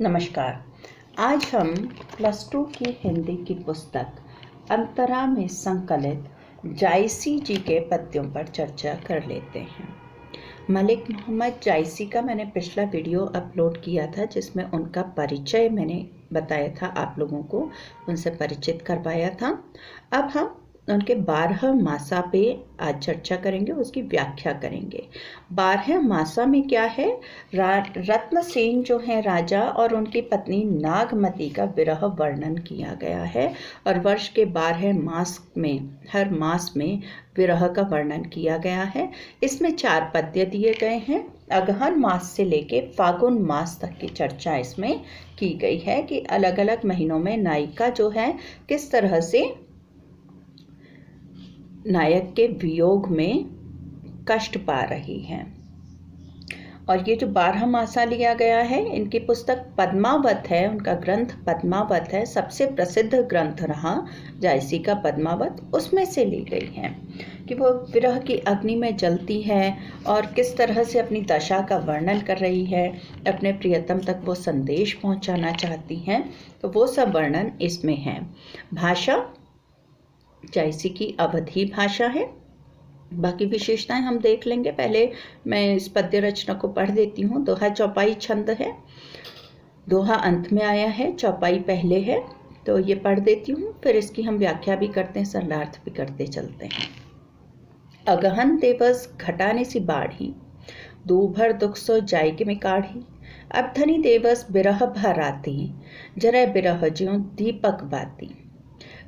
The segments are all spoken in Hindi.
नमस्कार। आज हम +2 की हिंदी की पुस्तक अंतरा में संकलित जायसी जी के पद्यों पर चर्चा कर लेते हैं। मलिक मोहम्मद जायसी का मैंने पिछला वीडियो अपलोड किया था जिसमें उनका परिचय मैंने बताया था, आप लोगों को उनसे परिचित करवाया था। अब हम उनके 12 मासा पे आज चर्चा करेंगे, उसकी व्याख्या करेंगे। 12 मासा में क्या है? रत्नसेन जो है राजा और उनकी पत्नी नागमती का विरह वर्णन किया गया है और वर्ष के 12 मास में हर मास में विरह का वर्णन किया गया है। इसमें 4 पद्य दिए गए हैं। अगहन मास से लेके फागुन मास तक की चर्चा इसमें की गई है कि अलग अलग महीनों में नायिका जो है किस तरह से नायक के वियोग में कष्ट पा रही है। और ये जो 12 मासा लिया गया है, इनकी पुस्तक पद्मावत है, उनका ग्रंथ पद्मावत है, सबसे प्रसिद्ध ग्रंथ रहा जायसी का पद्मावत। उसमें से ली गई है कि वो विरह की अग्नि में जलती है और किस तरह से अपनी दशा का वर्णन कर रही है, अपने प्रियतम तक वो संदेश पहुंचाना चाहती हैं, तो वो सब वर्णन इसमें है। भाषा जायसी की अवधी भाषा है। बाकी विशेषताएं हम देख लेंगे। पहले मैं इस पद्य रचना को पढ़ देती हूँ। दोहा चौपाई छंद है। दोहा अंत में आया है, चौपाई पहले है, तो ये पढ़ देती हूँ, फिर इसकी हम व्याख्या भी करते हैं, सरलार्थ भी करते चलते हैं। अगहन दिवस घटाने सी बाढ़ी, दूभर दुख सो जायके में काढ़ी। अब धनी दिवस बिरह भराती, जरै बिरह ज्यों दीपक बाती।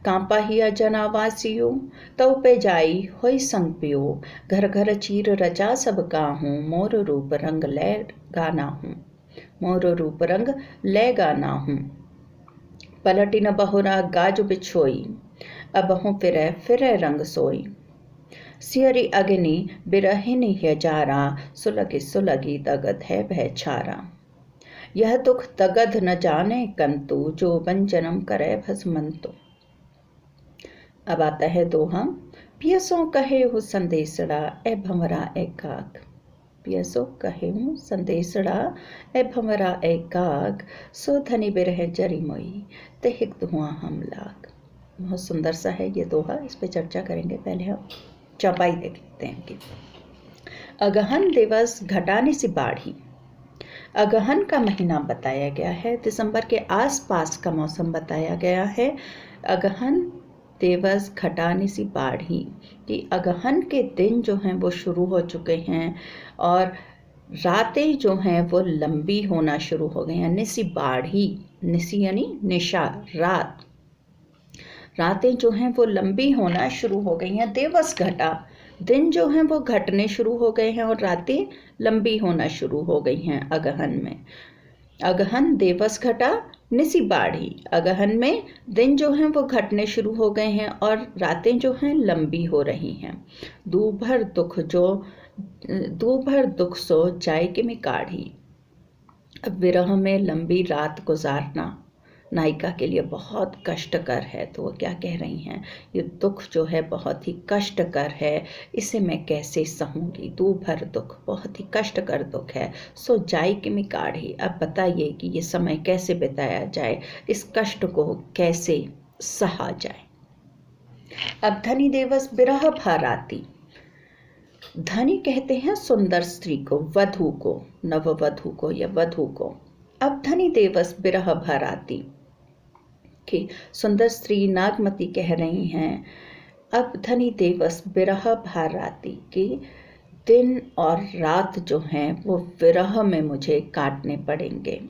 कांपा हिया जनावासियो, तव पे जाई होई संग पियो। घर घर चीर रचा सब काहूँ, मोर रूप रंग ले गाना हूँ। मोर रूप रंग ले गाना हूँ। पलटी न बहुरा गाज बिछोई, अबहु फिरै फिरै रंग सोई। सियरी अग्नि बिरहिन हजारा, सुलगी सुलगी दगध है भय छारा। यह दुख दगध न जाने कंतु, जो बन जन्म करे भसमंतु। अब आता है दोहा। पियसों कहे हो संदेशड़ा, ए भंवरा ए काग। पियसों कहे हूँ संदेशड़ा, ए भंवरा ए काग। सो धनी बिरह जरी मोई, तेहिक धुआं हम लाग। बहुत सुंदर सा है ये दोहा, इस पे चर्चा करेंगे। पहले हम चौपाई देख लेते हैं कि अगहन दिवस घटाने सी बाढ़ी। अगहन का महीना बताया गया है, दिसंबर के आसपास का मौसम बताया गया है। अगहन दिवस घटाने सी बाढ़ी कि अगहन के दिन जो हैं वो शुरू हो चुके हैं और रातें जो हैं वो लंबी होना शुरू हो गई हैं। निसी बाढ़ी, निसी यानी निशा, रात, रातें जो हैं वो लंबी होना शुरू हो गई हैं। दिवस घटा, दिन जो हैं वो घटने शुरू हो गए हैं और रातें लंबी होना शुरू हो गई हैं अगहन में। अगहन दिवस घटा, निसी बाढ़ी। अगहन में दिन जो हैं वो घटने शुरू हो गए हैं और रातें जो हैं लंबी हो रही हैं। दूभर दुख सो जायके में काढ़ी। अब विरह में लंबी रात गुजारना नायिका के लिए बहुत कष्टकर है, तो वो क्या कह रही हैं, ये दुख जो है बहुत ही कष्टकर है, इसे मैं कैसे सहूँगी। दूभर दुख, बहुत ही कष्टकर दुख है। सो जायके में काढ़ी, अब बताइए कि ये समय कैसे बिताया जाए, इस कष्ट को कैसे सहा जाए। अब धनी दिवस बिरह भराती। धनी कहते हैं सुंदर स्त्री को, वधू को, नववधू को या वधू को। अब धनी दिवस बिरह भराती कि सुंदर स्त्री नागमती कह रही हैं, अब धनी दिवस बिरह भराती कि दिन और रात जो हैं वो विरह में मुझे काटने पड़ेंगे।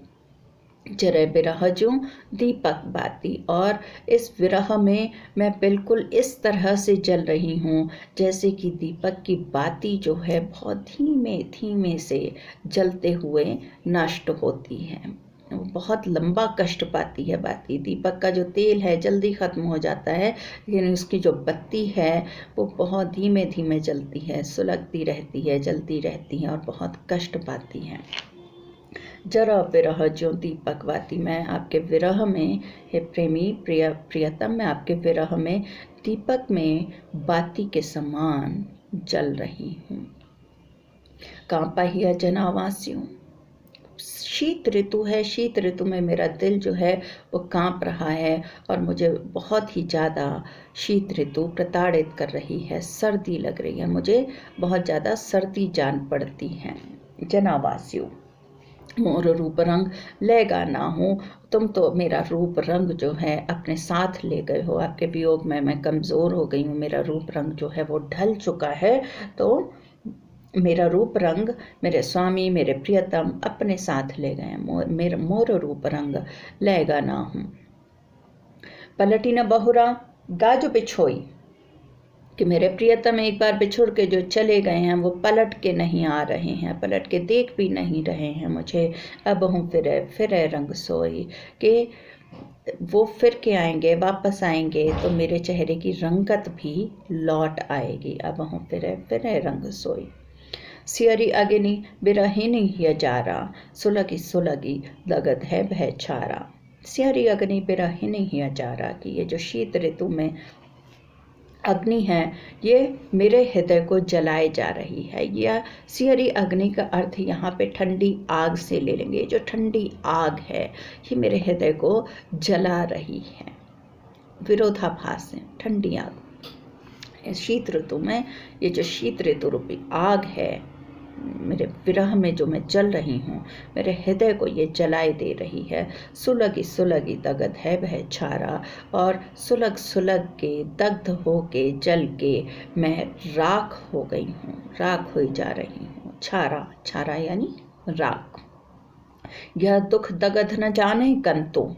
जरे बिरह ज्यों दीपक बाती, और इस विरह में मैं बिल्कुल इस तरह से जल रही हूँ जैसे कि दीपक की बाती जो है बहुत धीमे धीमे से जलते हुए नष्ट होती है। वो बहुत लंबा कष्ट पाती है बाती। दीपक का जो तेल है जल्दी ख़त्म हो जाता है, लेकिन उसकी जो बत्ती है वो बहुत धीमे धीमे जलती है, सुलगती रहती है, जलती रहती है और बहुत कष्ट पाती है। जरा बिरह ज्यों दीपक बाती, मैं आपके विरह में, हे प्रेमी प्रियतम, मैं आपके विरह में दीपक में बाती के समान जल रही हूँ। कांपा हिया जनावासियों, शीत ऋतु है। शीत ऋतु में मेरा दिल जो है वो कांप रहा है और मुझे बहुत ही ज़्यादा शीत ऋतु प्रताड़ित कर रही है। सर्दी लग रही है, मुझे बहुत ज़्यादा सर्दी जान पड़ती है। जनावासियों, मोर रूप रंग लेगा ना हूँ, तुम तो मेरा रूप रंग जो है अपने साथ ले गए हो। आपके वियोग में मैं कमज़ोर हो गई हूँ, मेरा रूप रंग जो है वो ढल चुका है। तो मेरा रूप रंग मेरे स्वामी, मेरे प्रियतम अपने साथ ले गए। मेरा मोर रूप रंग लेगा ना हूँ। पलटी न बहुरा गाज बिछोई, कि मेरे प्रियतम एक बार बिछुड़ के जो चले गए हैं वो पलट के नहीं आ रहे हैं, पलट के देख भी नहीं रहे हैं मुझे। अब हूँ फिरे रंग सोई, कि वो फिर के आएंगे, वापस आएंगे तो मेरे चेहरे की रंगत भी लौट आएगी। अब हूँ फिरे रंग सोई। सियरी अग्नि बिरहिनी हजारा, सुलगी सुलगी लगत है भय छारा। सियरी अग्नि बिरहिनी हजारा, कि ये जो शीत ऋतु में अग्नि है ये मेरे हृदय को जलाए जा रही है। यह सियरी अग्नि का अर्थ यहाँ पे ठंडी आग से ले लेंगे। जो ठंडी आग है ये मेरे हृदय को जला रही है। विरोधाभास है ठंडी आग। शीत ऋतु में ये जो शीत ऋतु रूपी आग है, मेरे विरह में जो मैं जल रही हूँ, मेरे हृदय को ये जलाए दे रही है। सुलगी सुलगी दगद है भय छारा, और सुलग सुलग के दग्ध हो के जल के मैं राख हो गई हूँ, राख हुई जा रही हूँ। छारा, छारा यानी राख। यह दुख दगध न जाने कंतो,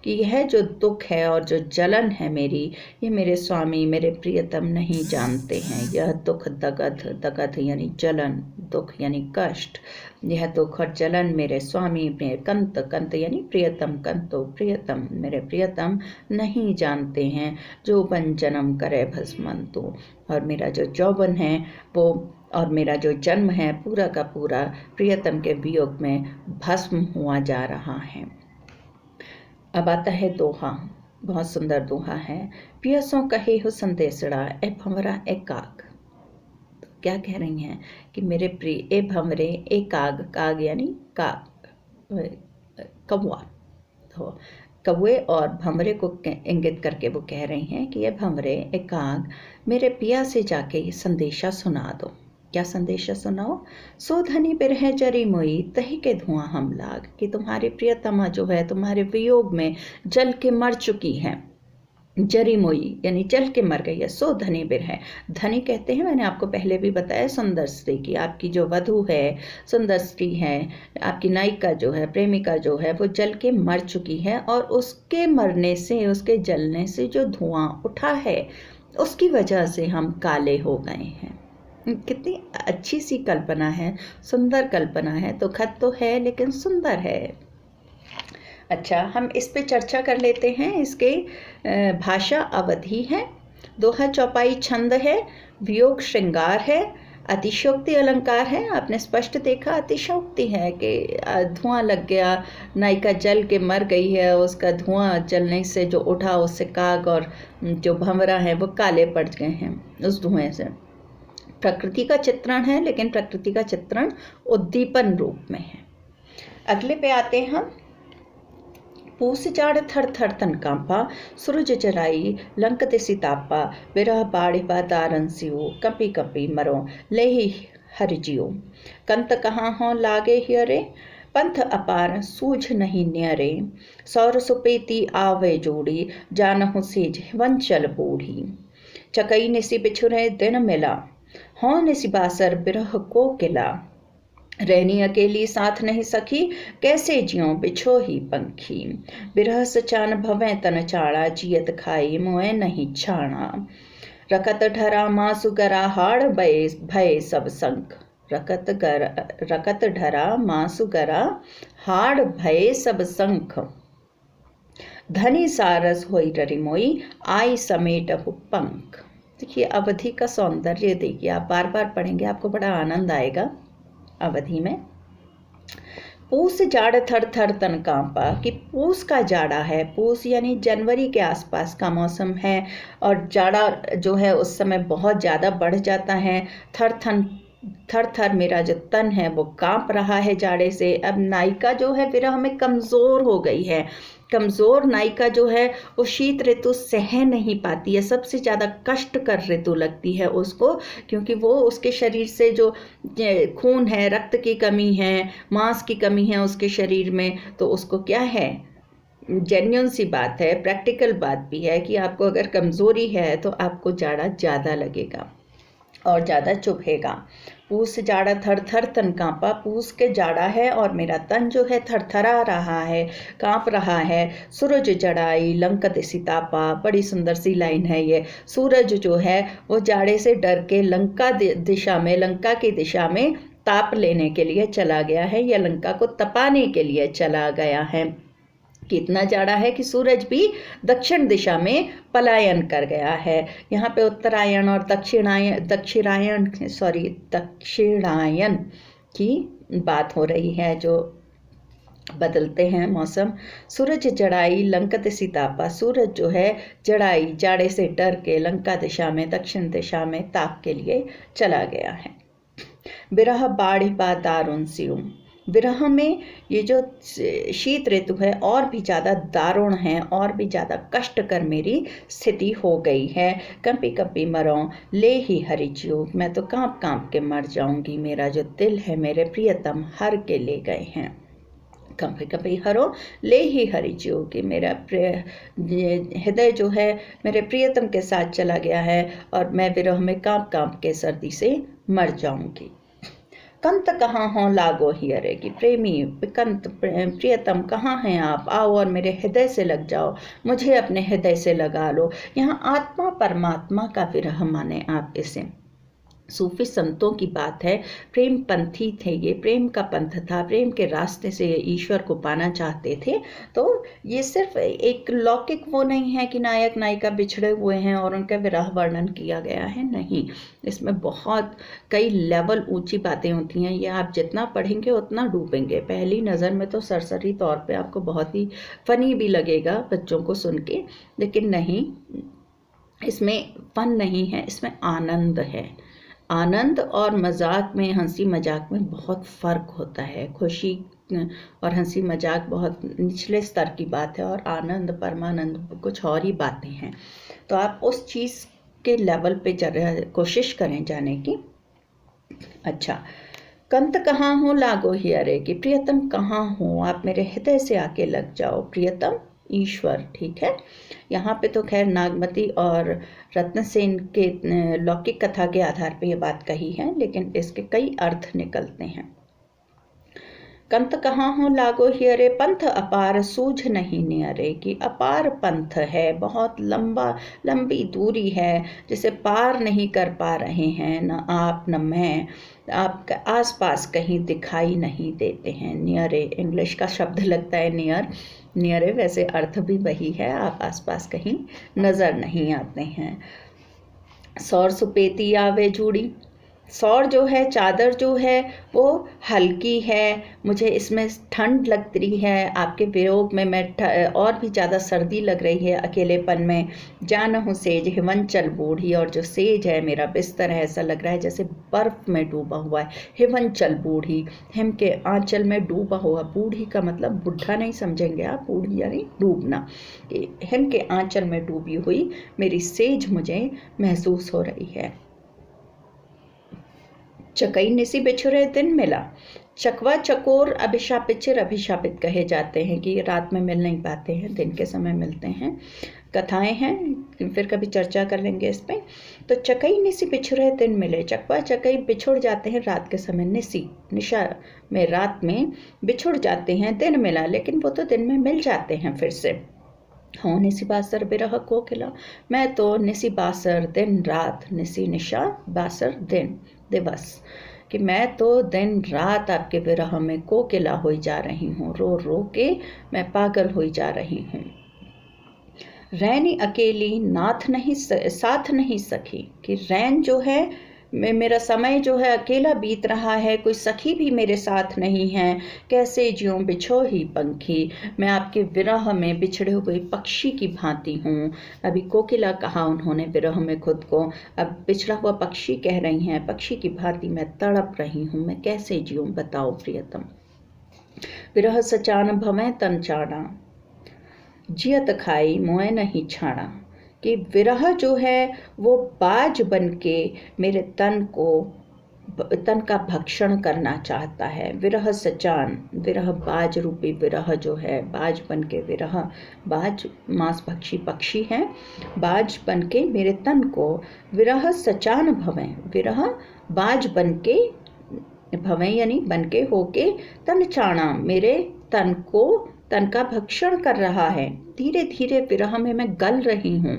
कि यह जो दुख है और जो जलन है मेरी, ये मेरे स्वामी, मेरे प्रियतम नहीं जानते हैं। यह दुख दगध, दगध यानी जलन, दुख यानी कष्ट। यह दुख और जलन मेरे स्वामी, मेरे कंत, कंत यानी प्रियतम, कंतो प्रियतम, मेरे प्रियतम नहीं जानते हैं। जो बन जन्म करे भस्मंतु, और मेरा जो यौवन है वो और मेरा जो जन्म है पूरा का पूरा प्रियतम के वियोग में भस्म हुआ जा रहा है। अब आता है दोहा, बहुत सुंदर दोहा है। पियसों कहे हो संदेशड़ा, ए भंवरा ए काग। तो क्या कह रही हैं कि मेरे प्रिय ए भंवरे ए काग, काग यानी काग, कौवा। तो कौवे और भंवरे को इंगित करके वो कह रही हैं कि ये भंवरे ए काग, मेरे पिया से जाके ये संदेशा सुना दो। क्या संदेशा सुनाओ? सो धनी बिरह जरी मोई, तही के धुआं हम लाग, कि तुम्हारी प्रियतमा जो है तुम्हारे वियोग में जल के मर चुकी है। जरी मोई यानी जल के मर गई है। सो धनी बिरह, धनी कहते हैं, मैंने आपको पहले भी बताया, सुंदर स्त्री की। आपकी जो वधु है, सुंदर स्त्री है, आपकी नायिका जो है, प्रेमिका जो है, वो जल के मर चुकी है, और उसके मरने से, उसके जलने से जो धुआं उठा है उसकी वजह से हम काले हो गए हैं। कितनी अच्छी सी कल्पना है, सुंदर कल्पना है। तो खत तो है लेकिन सुंदर है। अच्छा, हम इस पे चर्चा कर लेते हैं। इसके भाषा अवधि है, दोहा चौपाई छंद है, वियोग श्रृंगार है, अतिशयोक्ति अलंकार है। आपने स्पष्ट देखा अतिशयोक्ति है कि धुआं लग गया, नायिका जल के मर गई है, उसका धुआं जलने से जो उठा उससे काग और जो भंवरा है वो काले पड़ गए हैं उस धुएं से। प्रकृति का चित्रण है, लेकिन प्रकृति का चित्रण उद्दीपन रूप में है। अगले पे आते हैं हम। पूस जाड़ थर थर तन कांपा, सूरज जलाई लंकते सितापा, विरह बाढ़िबा दारन सियो, कपी कपी मरो लेहि हरिजियो। कंत कहाँ हो लागे हियरे, पंथ अपार सूझ नहीं न्यरे, सौर सुपेती आवे जोड़ी, जानहु सेज वंचल बूढ़ी। चकई निसी बिछुरे दिन मिला, हों निसी बासर बिरह को किला, रहनी अकेली साथ नहीं सखी, कैसे ज्यों बिछो ही पंखी। बिरह सचान भवें तन चाड़ा, जियत खाई मोए नहीं छाणा। रकत ढरा मासु गरा हाड़ भय सब संक, रकत ढरा मासु गरा हाड़ भय सब संख। धनी सारस होई ररिमोई, आई समेट पंख। देखिए अवधि का सौंदर्य देखिए, आप बार बार पढ़ेंगे आपको बड़ा आनंद आएगा। अवधि में पूस जाड़ थर थर तन कांपा, कि पूस का जाड़ा है, पूस यानी जनवरी के आसपास का मौसम है, और जाड़ा जो है उस समय बहुत ज़्यादा बढ़ जाता है। थर थन थर थर मेरा जो तन है वो कांप रहा है जाड़े से। अब नायिका जो है विरह में कमज़ोर हो गई है। कमज़ोर नायिका जो है वो शीत ऋतु सह नहीं पाती है, सबसे ज़्यादा कष्टकर ऋतु लगती है उसको, क्योंकि वो उसके शरीर से जो खून है, रक्त की कमी है, मांस की कमी है उसके शरीर में, तो उसको क्या है, जेन्युइन सी बात है, प्रैक्टिकल बात भी है कि आपको अगर कमज़ोरी है तो आपको जाड़ा ज़्यादा लगेगा और ज़्यादा चुभेगा। पूस जाड़ा थर थर तन कांपा, पूस के जाड़ा है और मेरा तन जो है थरथरा रहा है, कांप रहा है। सूरज जड़ाई लंक दिसी तापा, बड़ी सुंदर सी लाइन है ये। सूरज जो है वो जाड़े से डर के लंका की दिशा में ताप लेने के लिए चला गया है, या लंका को तपाने के लिए चला गया है। कितना जाड़ा है कि सूरज भी दक्षिण दिशा में पलायन कर गया है। यहाँ पे उत्तरायण और दक्षिणायन की बात हो रही है, जो बदलते हैं मौसम। सूरज जड़ाई लंकत सीतापा, सूरज जो है जड़ाई जाड़े से डर के लंका दिशा में, दक्षिण दिशा में ताप के लिए चला गया है। बिरह बाढ़ी बा दारुण सियुम, विरह में ये जो शीत ऋतु है और भी ज़्यादा दारुण है, और भी ज़्यादा कष्टकर मेरी स्थिति हो गई है। कंपी कंपी मरों ले ही हरि ज्यों, मैं तो कांप कांप के मर जाऊंगी, मेरा जो दिल है मेरे प्रियतम हर के ले गए हैं। कंपी कंपी हरो ले ही हरि ज्यों, कि मेरा हृदय जो है मेरे प्रियतम के साथ चला गया है और मैं विरह में कांप कांप के सर्दी से मर जाऊंगी। कंत कहाँ हो लागो हियरे, की प्रेमी कंत प्रियतम कहाँ हैं आप, आओ और मेरे हृदय से लग जाओ, मुझे अपने हृदय से लगा लो। यहाँ आत्मा परमात्मा का विरह माने आप इसे। सूफी संतों की बात है, प्रेम पंथी थे ये, प्रेम का पंथ था, प्रेम के रास्ते से ईश्वर को पाना चाहते थे। तो ये सिर्फ एक लौकिक वो नहीं है कि नायक नायिका बिछड़े हुए हैं और उनका विरह वर्णन किया गया है, नहीं, इसमें बहुत कई लेवल ऊंची बातें होती हैं। ये आप जितना पढ़ेंगे उतना डूबेंगे। पहली नज़र में तो सरसरी तौर पे आपको बहुत ही फनी भी लगेगा बच्चों को सुन के, लेकिन नहीं, इसमें फन नहीं है, इसमें आनंद है। आनंद और मजाक में, हंसी मजाक में बहुत फ़र्क होता है। खुशी और हंसी मजाक बहुत निचले स्तर की बात है और आनंद परमानंद कुछ और ही बातें हैं। तो आप उस चीज़ के लेवल पे कोशिश करें जाने की। अच्छा, कंत कहाँ हो लागो हियरे, कि प्रियतम कहाँ हो, आप मेरे हृदय से आके लग जाओ। प्रियतम ईश्वर, ठीक है। यहाँ पे तो खैर नागमती और रत्नसेन के लौकिक कथा के आधार पे ये बात कही है, लेकिन इसके कई अर्थ निकलते हैं। कंत कहाँ हो लागो हियरे, पंथ अपार सूझ नहीं नियरे, कि अपार पंथ है, बहुत लंबी दूरी है जिसे पार नहीं कर पा रहे हैं, न आप न मैं, आपका आसपास कहीं दिखाई नहीं देते हैं। नियरे इंग्लिश का शब्द लगता है नियरे, वैसे अर्थ भी वही है, आप आसपास कहीं नज़र नहीं आते हैं। सौर सुपेती आवे जूड़ी, सौर जो है, चादर जो है वो हल्की है, मुझे इसमें ठंड लग रही है, आपके वियोग में मैं और भी ज़्यादा सर्दी लग रही है अकेलेपन में। जान हूँ सेज हिमंचल बूढ़ी, और जो सेज है मेरा बिस्तर है, ऐसा लग रहा है जैसे बर्फ़ में डूबा हुआ है। हिमंचल बूढ़ी, हिम के आंचल में डूबा हुआ, बूढ़ी का मतलब बुढ़ा नहीं समझेंगे आप, बूढ़ी यानी डूबना। हिम के आंचल में डूबी हुई मेरी सेज मुझे महसूस हो रही है। चकई निसी बिछुरे दिन मिला, चकवा चकोर अभिशापित चिर अभिशापित कहे जाते हैं कि रात में मिल नहीं पाते हैं, दिन के समय मिलते हैं। कथाएं हैं, फिर कभी चर्चा कर लेंगे इस पर। तो चकई निसी बिछुरे दिन मिले, चकवा चकई बिछुड़ जाते हैं रात के समय, निसी निशा में रात में बिछुड़ जाते हैं, दिन मिला लेकिन वो तो दिन में मिल जाते हैं फिर से। हो निसी बासर बिरह कोकिला, मैं तो निसी बासर दिन रात, निसी निशा बासर दिन दिवस, कि मैं तो दिन रात आपके विरह में कोकिला होई जा रही हूँ, रो रो के मैं पागल होई जा रही हूँ। रैनी अकेली नाथ नहीं साथ नहीं सखी, कि रैन जो है मेरा समय जो है अकेला बीत रहा है, कोई सखी भी मेरे साथ नहीं है, कैसे ज्यों बिछो ही पंखी, मैं आपके विरह में बिछड़े हुए पक्षी की भांति हूँ। अभी कोकिला कहा उन्होंने विरह में खुद को, अब बिछड़ा हुआ पक्षी कह रही हैं, पक्षी की भांति मैं तड़प रही हूँ, मैं कैसे ज्यों बताओ प्रियतम। विरह सचान भवें तन चाड़ा, जियत खाई मोए नहीं छाड़ा, कि विरह जो है वो बाज बन के मेरे तन का भक्षण करना चाहता है। विरह सचान, विरह बाज रूपी विरह जो है, बाज बन के विरह, बाज मांस भक्षी पक्षी है, बाज बन के मेरे तन को, विरह सचान भवें, विरह बाज बन के भवें यानी बन के होके, तन चाणा मेरे तन का भक्षण कर रहा है। धीरे धीरे विरह में मैं गल रही हूँ,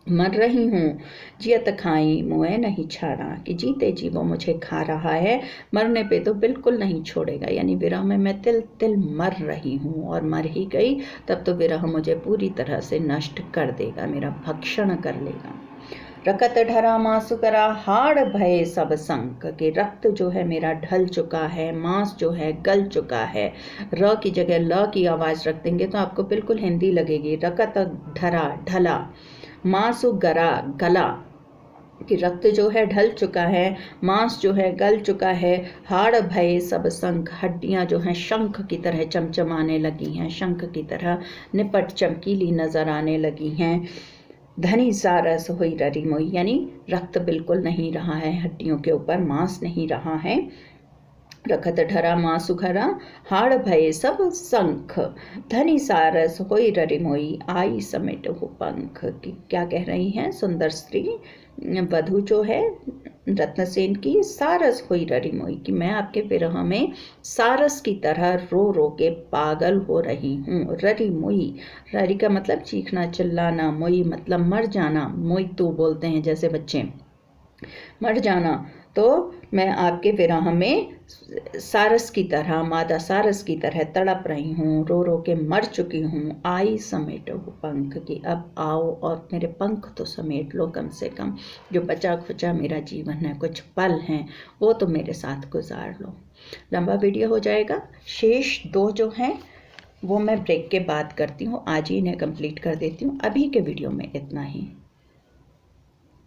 मर रही हूँ। जियत खाई मोए नहीं छाड़ा, कि जीते जी वो मुझे खा रहा है, मरने पे तो बिल्कुल नहीं छोड़ेगा। यानी विरह में मैं तिल तिल मर रही हूँ, और मर ही गई तब तो विरह मुझे पूरी तरह से नष्ट कर देगा, मेरा भक्षण कर लेगा। रकत ढरा मांस करा, हाड़ भय सब संक, कि रक्त जो है मेरा ढल चुका है, मांस जो है गल चुका है। र की जगह ल की आवाज़ रख देंगे तो आपको बिल्कुल हिंदी लगेगी। रकत ढरा ढला, मांसु गरा गला, कि रक्त जो है ढल चुका है, मांस जो है गल चुका है। हाड़ भय सब संख, हड्डियां जो हैं शंख की तरह चमचमाने लगी हैं, शंख की तरह निपट चमकीली नजर आने लगी हैं। धनी सा रस हुई ररी मोई, यानी रक्त बिल्कुल नहीं रहा है हड्डियों के ऊपर, मांस नहीं रहा है। रखत ढरा मांसु घरा, हाड़ भये सब संख, धनी सारस होई ररी मोई, आई समेट हो पंख। की क्या कह रही हैं सुंदर स्त्री वधु जो है रत्नसेन की, सारस होई ररी मोई, कि मैं आपके विरह में सारस की तरह रो रो के पागल हो रही हूँ। ररी मोई, ररी का मतलब चीखना चिल्लाना, मोई मतलब मर जाना, मोई तो बोलते हैं जैसे बच्चे, मर जाना। तो मैं आपके विरह में सारस की तरह, मादा सारस की तरह तड़प रही हूँ, रो रो के मर चुकी हूँ। आई समेटो पंख, की अब आओ और मेरे पंख तो समेट लो कम से कम, जो बचा खुचा मेरा जीवन है, कुछ पल हैं, वो तो मेरे साथ गुजार लो। लंबा वीडियो हो जाएगा, शेष 2 जो हैं वो मैं ब्रेक के बाद करती हूँ, आज ही इन्हें कंप्लीट कर देती हूँ। अभी के वीडियो में इतना ही।